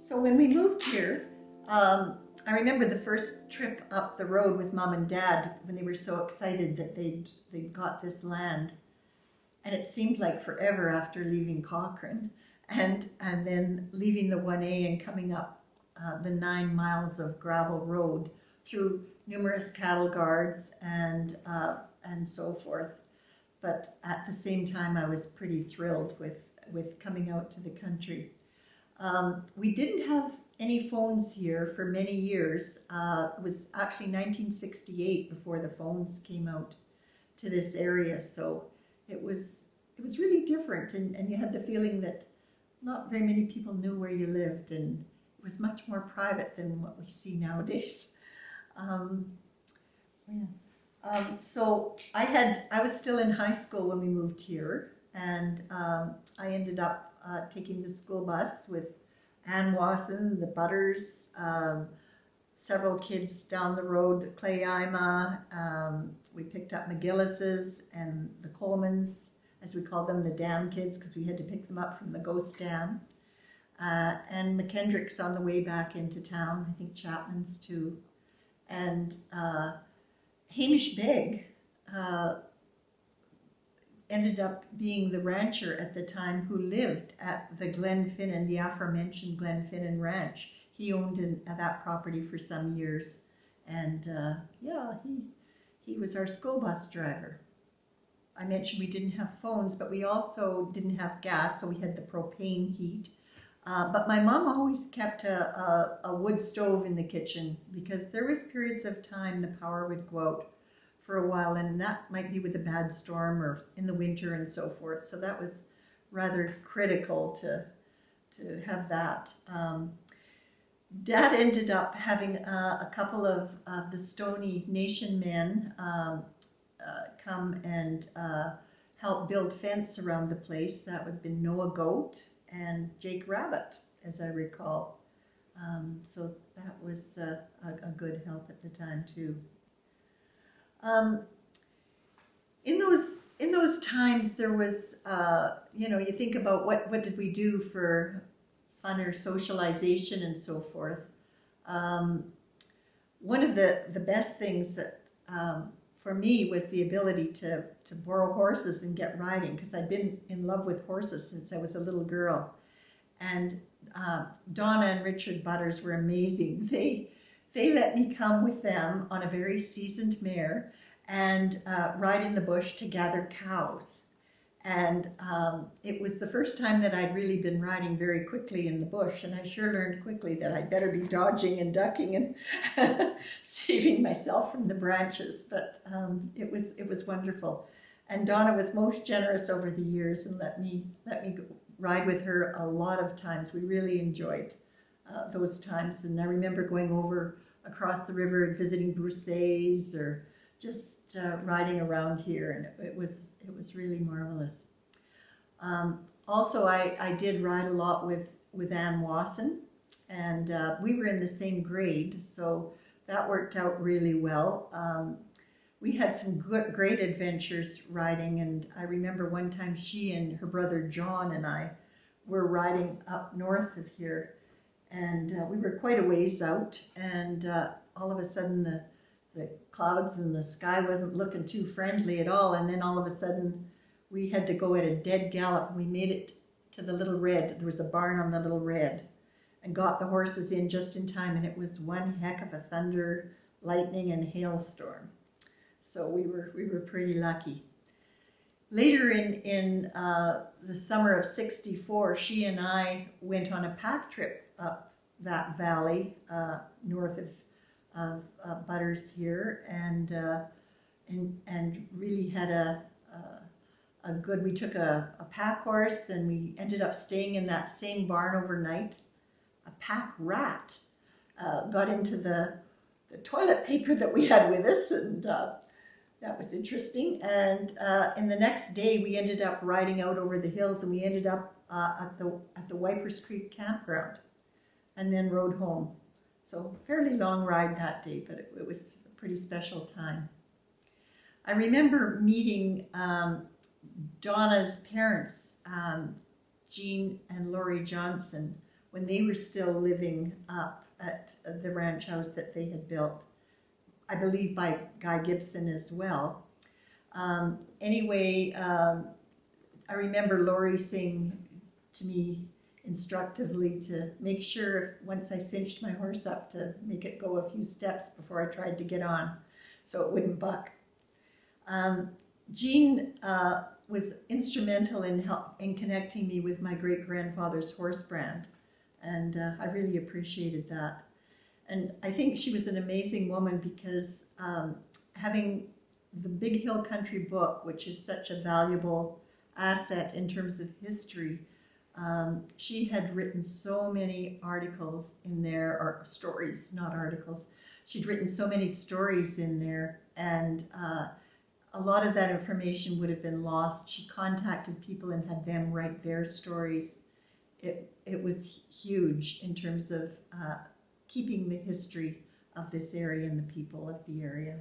So when we moved here, I remember the first trip up the road with Mom and Dad when they were so excited that they'd got this land. And it seemed like forever after leaving Cochrane and then leaving the 1A and coming up the 9 miles of gravel road through numerous cattle guards and so forth. But at the same time, I was pretty thrilled with coming out to the country. We didn't have any phones here for many years. It was actually 1968 before the phones came out to this area. So it was really different, and you had the feeling that not very many people knew where you lived, and it was much more private than what we see nowadays. So I was still in high school when we moved here, and I ended up taking the school bus with Ann Wasson, the Butters, several kids down the road, Clay Ima. We picked up McGillis's and the Colemans, as we called them, the dam kids, because we had to pick them up from the ghost dam. And McKendrick's on the way back into town, I think Chapman's too. And Hamish Begg ended up being the rancher at the time who lived at the Glenfinnan, the aforementioned Glenfinnan Ranch. He owned that property for some years. And he was our school bus driver. I mentioned we didn't have phones, but we also didn't have gas, so we had the propane heat. But my mom always kept a wood stove in the kitchen because there was periods of time the power would go out for a while, and that might be with a bad storm or in the winter and so forth. So that was rather critical to have that. Dad ended up having a couple of the Stoney Nation men come and help build fence around the place. That would have been Noah Goat and Jake Rabbit, as I recall. So that was a good help at the time too. In those times, there was, you think about what did we do for fun or socialization and so forth. One of the best things that for me was the ability to borrow horses and get riding, because I'd been in love with horses since I was a little girl. And Donna and Richard Butters were amazing. They let me come with them on a very seasoned mare and ride in the bush to gather cows. And it was the first time that I'd really been riding very quickly in the bush, and I sure learned quickly that I'd better be dodging and ducking and saving myself from the branches. But it was wonderful. And Donna was most generous over the years and let me ride with her a lot of times. We really enjoyed those times, and I remember going over across the river and visiting Broussailles or just riding around here, and it was really marvelous. Also, I did ride a lot with Ann Wasson, and we were in the same grade, so that worked out really well. We had some great adventures riding, and I remember one time she and her brother John and I were riding up north of here, and we were quite a ways out, and all of a sudden the clouds and the sky wasn't looking too friendly at all, and then all of a sudden we had to go at a dead gallop, and we made it to the Little Red. There was a barn on the Little Red, and got the horses in just in time, and it was one heck of a thunder, lightning, and hailstorm. So we were pretty lucky. Later in the summer of '64, she and I went on a pack trip up that valley north of Butters here, and really had a good. We took a pack horse, and we ended up staying in that same barn overnight. A pack rat got into the toilet paper that we had with us, and that was interesting. And in the next day, we ended up riding out over the hills, and we ended up at the Wipers Creek campground, and then rode home. So fairly long ride that day, but it was a pretty special time. I remember meeting Donna's parents, Jean and Laurie Johnson, when they were still living up at the ranch house that they had built, I believe by Guy Gibson as well. Anyway, I remember Lori saying to me instructively to make sure once I cinched my horse up to make it go a few steps before I tried to get on so it wouldn't buck. Jean was instrumental in connecting me with my great-grandfather's horse brand, and I really appreciated that. And I think she was an amazing woman because having the Big Hill Country book, which is such a valuable asset in terms of history, she had written so many articles in there, or stories, not articles. She'd written so many stories in there, and a lot of that information would have been lost. She contacted people and had them write their stories. It was huge in terms of keeping the history of this area and the people of the area.